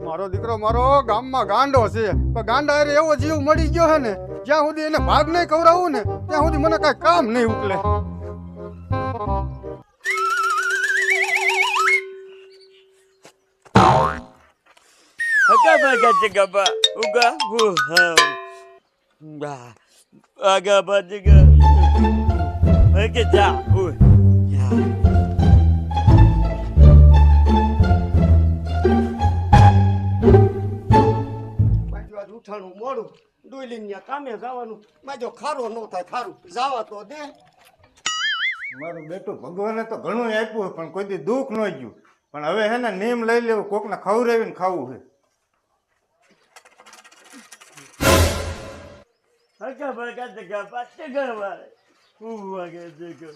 મારો દીકરો મારો ગામમાં ગાંડો છે, પણ ગાંડા અરે એવો જીવ મળી ગયો છે ને, જ્યાં સુધી એને ભાગ નહીં ખવડાવું ને ત્યાં સુધી મને કાંઈ કામ નહીં ઉકલે. ઉઠાણું મોડું ડોઈલી કામે જવાનું, માજો ખારો ન થાય, ખારું જવા તો દે. મારું બેટું ભગવાને તો ઘણું આપ્યું પણ કોઈ દી દુઃખ ન ગયું, પણ હવે હે ને નેમ લઈ લેવું, કોકને ખવડાવીને ખાવું છે. હકા ભકા જગા પાછે ઘર વાગે જગા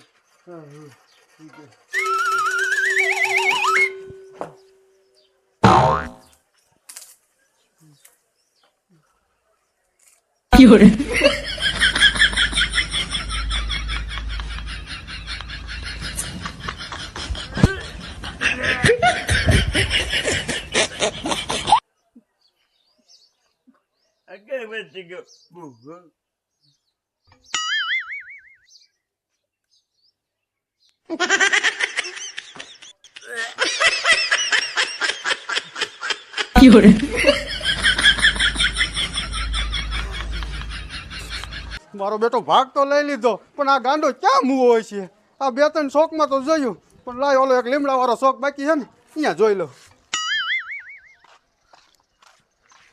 મારો બેટો ભાગ તો લઈ લીધો, પણ આ ગાંડો ક્યાં મૂવો હોય છે? આ બે ત્રણ શોખમાં તો જોયું, પણ લાય ઓલો એક લીમડા વાળો શોખ બાકી છે ને, અહીંયા જોઈ લો.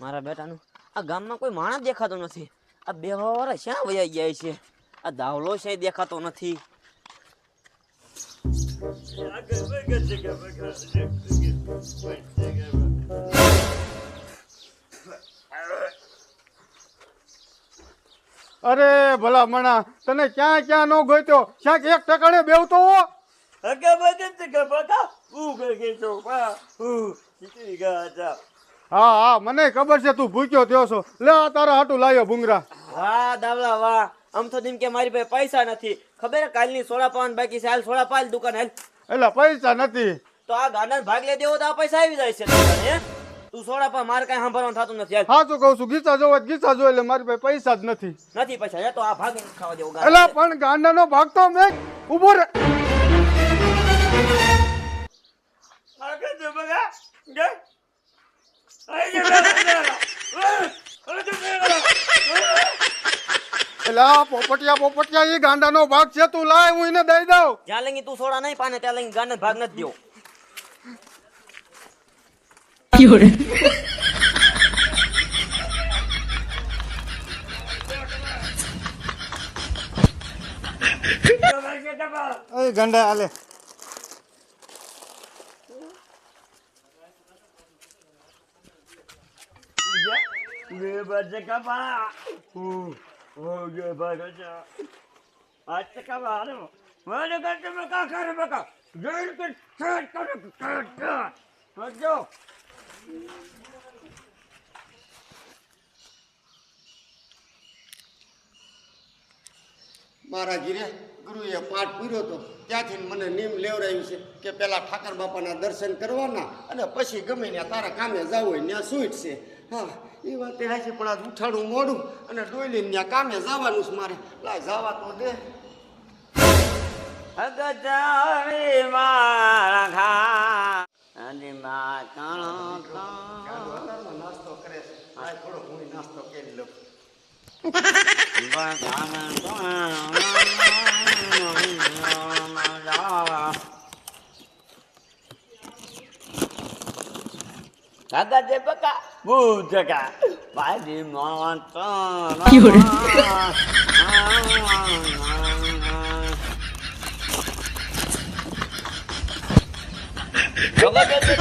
મારા બેટાનું આ ગામમાં કોઈ માણસ દેખાતો નથી. આ બે વાળા શ્યાં વયા ગયા છે? આ દાવલો છે દેખાતો નથી. અરે ભલા મણા, તને ક્યાં ક્યાં નો ગોત્યો, ક્યાંક એક ઠકાણે બેવતો હો. હા હા, મને ખબર છે તું ભૂખ્યો થયો છો. લે આ તારા હાટું લાવ્યો ભૂંગરા. વાહ દાવલા વાહ, આમ તો દીમ કે મારી પાસે પૈસા નથી. ખબર કાલની સોડા પાન બાકી છે, હાલ સોડા પાલ દુકાન હાલ. એટલે પૈસા નથી તો આ ગાંડા ભાગ લે દેવો તો આ પૈસા આવી જાય છે દુકાને. તું સોડા પા મારે કઈ સાંભળવાનું થતું નથી. હાલ સાચું કહું છું, ગીચા જોવો ગીચા જો, એટલે મારી પાસે પૈસા જ નથી. નથી પૈસા તો આ ભાગ ખાવા દેવો. એટલે પણ ગાંડાનો ભાગ તો મેં ઉભો રે. એટલે પોપટિયા પોપટિયા એ ગાંડાનો ભાગ છે, તું લાય હું એને દઈ દઉં. જ્યાં લગી તું સોડા નહીં પાને ત્યાં લગી ગાંડા ભાગ નથી દેવો. એ ગંડા આલે મારા ઘીરે ગુરુએ પાઠ પૂર્યો હતો, ત્યાંથી મને નીમ લેવડાવ્યું છે કે પેલા ઠાકર બાપાના દર્શન કરવાના અને પછી ગમે ત્યાં તારા કામે જવું હોય ત્યાં સ્વીટ છે. હા એ વાત એ હાચી, પણ આજ ઉઠાડું મોડું અને ડોયલીને ત્યાં કામે જવાનું છે મારે. લાય જવા તો દે. નાસ્તો કરે છે, થોડો હું નાસ્તો કરી લઉં. Kata dia peka, buka, padi motor. Joga dia tu,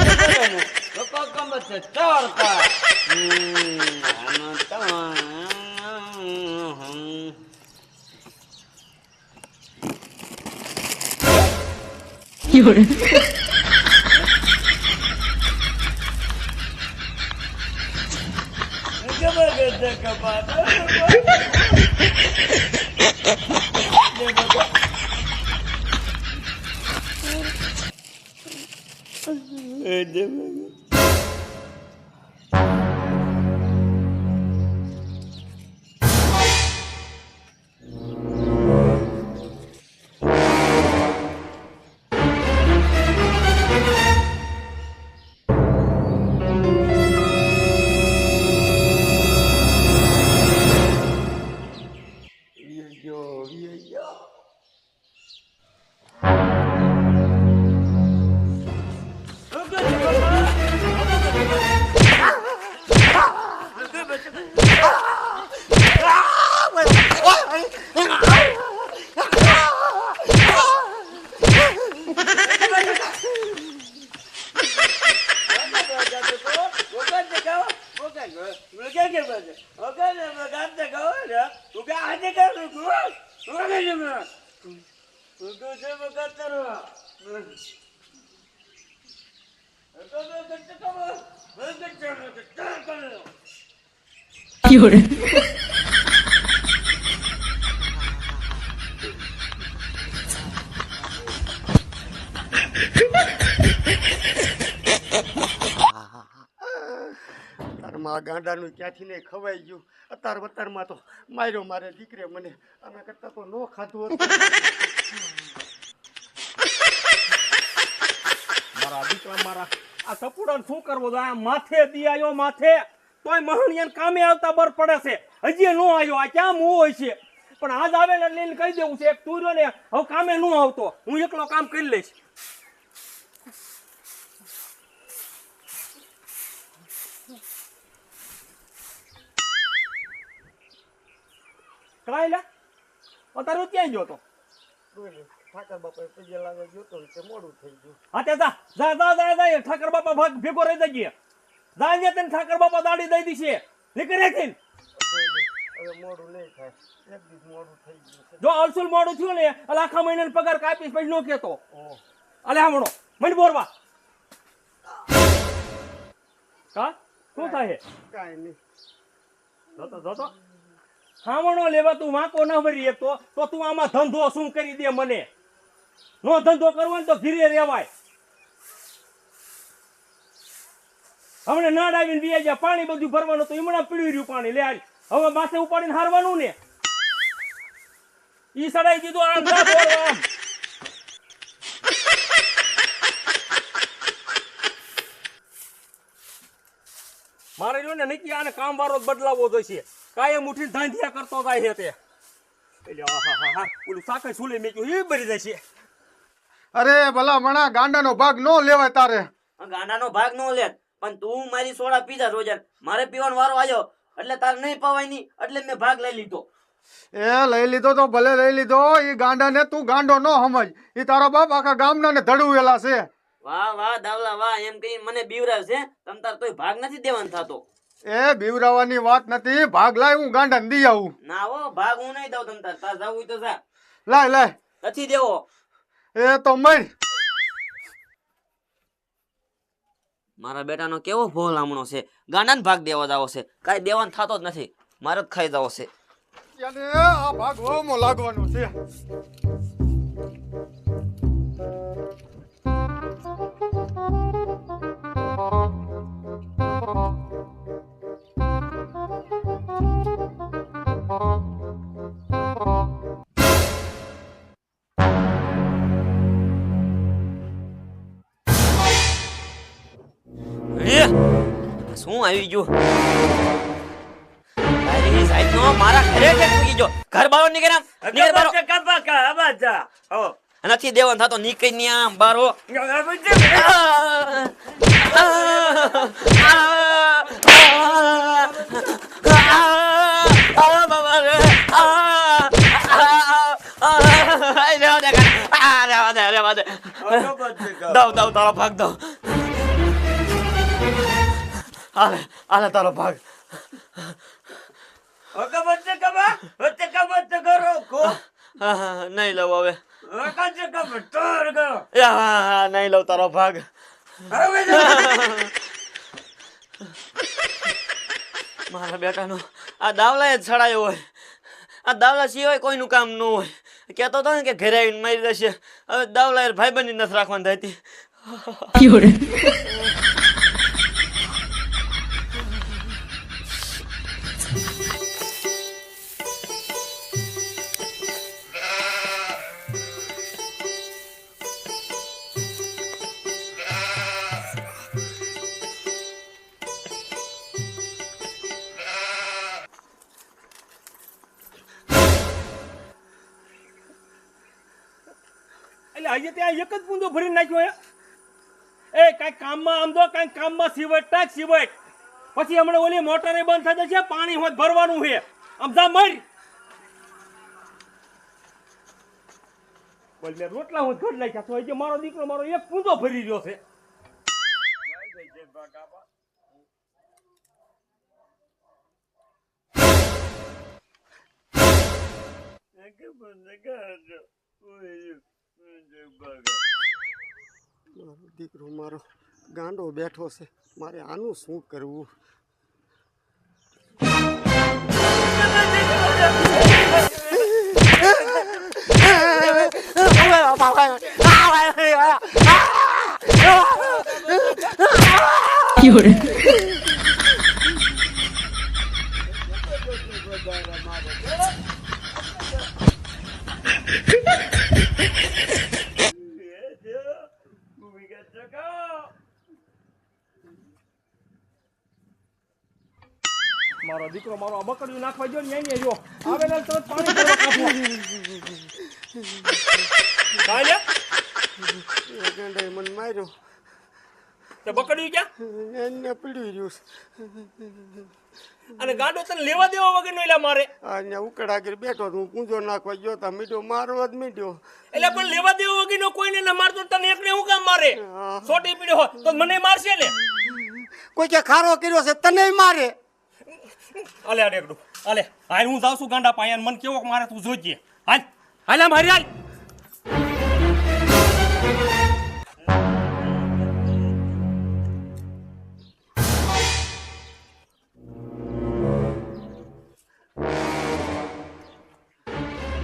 joga kamu setor ka. 有人， તારમાં ગાંડાનું ક્યાંથી નહીં ખવાઈ ગયું અત્યારમાં તો માર્યો મારે દીકરે મને આના કરતા તો ન ખાધું હતું. મારા દીકરા મારા આ સપુડાને શું કરવો તો આ માથે દી આવ્યો માથે તોય મહણિયાને કામે આવતા બર પડે છે હજી નો આવ્યો આ ક્યાં મું હોય છે પણ આજ આવે ને લઈને કહી દેવું છે એક તુર્યો ને હવે કામે નો આવતો હું એકલો કામ કરી લઈશ કાંઈ લે અત્યારે ક્યાં ગયો તો ઠાકર બાપાએ પગે લાગવા ગયો તો તે મોડું થઈ ગયું. હા તે જા જા જા જા જા ઠાકર બાપા ભાગ ભેગો રહી જઈએ જા ને તને ઠાકર બાપા દાડી દઈ દીશે નીકળે છે હવે મોડું નહીં થાય એક દિવસ મોડું થઈ ગયું છે. જો અલસુલ મોડું થયું ને એટલે આખા મહિનાનો પગાર કાપીશ પછી નો કેતો ઓહ, અલે હામણો મને બોરવા કા શું થાય કાંઈ નહીં. જોતો હામણો લેવા તું વાંકો ના ભરી એક તો તું આમાં ધંધો શું કરી દે મને નો ધંધો કરવો ને તો ઘીરે રેવાય હમણે નાડ આવીને બી ગયા પાણી બધું ભરવાનું તો હમણાં પીડ્યું રહ્યું પાણી લે હવે માથે ઉપાડીને હારવાનું ને ઈ સડાઈ દીધું આમ જા બોરવા આમ. મારે જો ને નક્કી આને કામ વાળો જ બદલાવો જોઈશે કાયમ ઉઠીને ધાંધિયા કરતો જાય છે તે એટલે આહાહા ઓલું સાકર સુલે મેક્યું એ ભરી જશે અરે ભલા મણા ગાંડાનો ભાગ ન લેવાય તારે. આ ગાંડાનો ભાગ નો લે પણ તું મારી સોડા પીધા રોજર મારે પીવાનો વારો આવ્યો એટલે તારે નહીં પવાય નહીં એટલે મેં ભાગ લઈ લીધો એ લઈ લીધો તો ભલે લઈ લીધો એ ગાંડાને તું ગાંડો ન સમજ એ તારો બાપ આખા ગામના ને ધડવેલા છે. વાહ વાહ દાવલા વાહ એમ કહી મને બીવરાવ છે તમ તાર તોય ભાગ નથી દેવાનો થતો એ બીવરાવાની વાત નથી ભાગ લાય હું ગાંડાને દી આવું. ના હો ભાગ હું નહીં દઉં તમ તાર તાર જવું હોય તો જા લાય લાય નથી દેવો એ તો મર. મારા બેટાનો કેવો ભોલ હમણો છે ગાંડાને ભાગ દેવા જાવો છે કાંઈ દેવાનો થતો જ નથી મારે જ ખાઈ જાવો છે એને આ ભાગ હોમો લાગવાનો છે. એ, શું આવી ગયું તારી સાઈડનો મારા ઘરે કે પૂગી ગયો ઘર બારો નીકળ આમ નીકળ બારો નથી દેવાનો થતો નીકળ ની આમ બારો દઉં તારો ભાગ દઉં આલે તારો ભાગ નહીં લઉં હવે નહીં લઉં તારો ભાગ મારા બેટાનો આ દાવલા જ છડાયો હોય આ દાવલા સિવાય કોઈનું કામ ન હોય કહેતો હતો ને કે ઘરે આવીને મારી દેશે હવે દાવલા ભાઈબંધી નથી રાખવાની થતી 有人， એટલે હજી ત્યાં એક જ પૂંજો ભરી નાખ્યો એ કાંઈક કામમાં આમ દો કાંઈક કામમાં સિવટ ટાક સિવટ પછી હમણાં ઓલી મોટરે બંધ થઈ જશે પાણી હોત ભરવાનું છે આમ જા મર બોલ મેં રોટલા હું ઘર નાખ્યા તો હજી મારો દીકરો મારો એક પૂંજો ભરી રહ્યો છે મારો દીકરો મારો ગાંડો બેઠો છે, મારે આનું શું કરવું? Fiore. મારો દીકરો મારો આ બકડ્યું નાખવા જો ને અહીંયા જો આવેલા તરત પાણી ભરવા કાઢવા. કાલે એ ગાંડાએ મને માર્યો, તે બકડ્યું ક્યાં એને પીડ્યું રહ્યું છે. અને ગાંડો તને લેવા દેવા વગર નો એલા મારે અહીંયા ઉકળા આગળ બેઠો તો હું પૂંજો નાખવા ગયો તા મીઠો મારવા જ મીઠ્યો. એટલે પણ લેવા દેવા વગર નો કોઈને ના મારતો તને એકને હું કામ મારે? સોટી પીડ્યો હોત તો મને મારશે ને. કોઈ કે ખારો કર્યો છે તને મારે. આલે આડે એકડું આલે હાલ હું જાઉં છું ગાંડા પાયાને મને કેવો મારે તું જોજે. હાલ હાલ આમ હારી હાલ.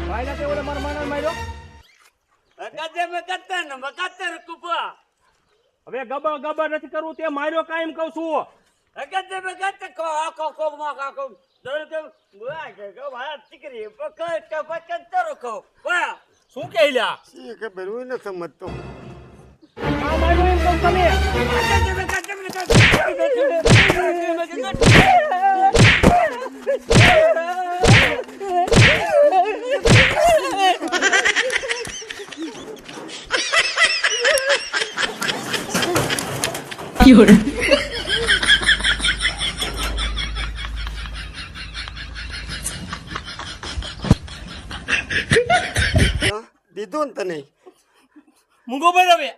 ભાઈ ના ઓલે મારા માણસ માર્યો. હવે ગબા ગબા નથી કરવું તે માર્યો કાયમ કહું છું. શું કે લ્યા એ ખબર હું ન સમજતો. આ માર્યો એમ કહું તમે. Fiore. હા, દીધું ને તને. મૂંગો ભાઈ હવે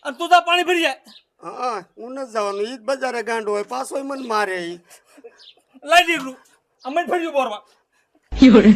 અને તું તા પાણી ભરી જાય. હા હું નથી જવાનું. ઈ જ બજારે ગાંડો હોય પાછો મને મારે. ઈ લઈ દીધું અમે ફર્યું બોરવા. Fiore.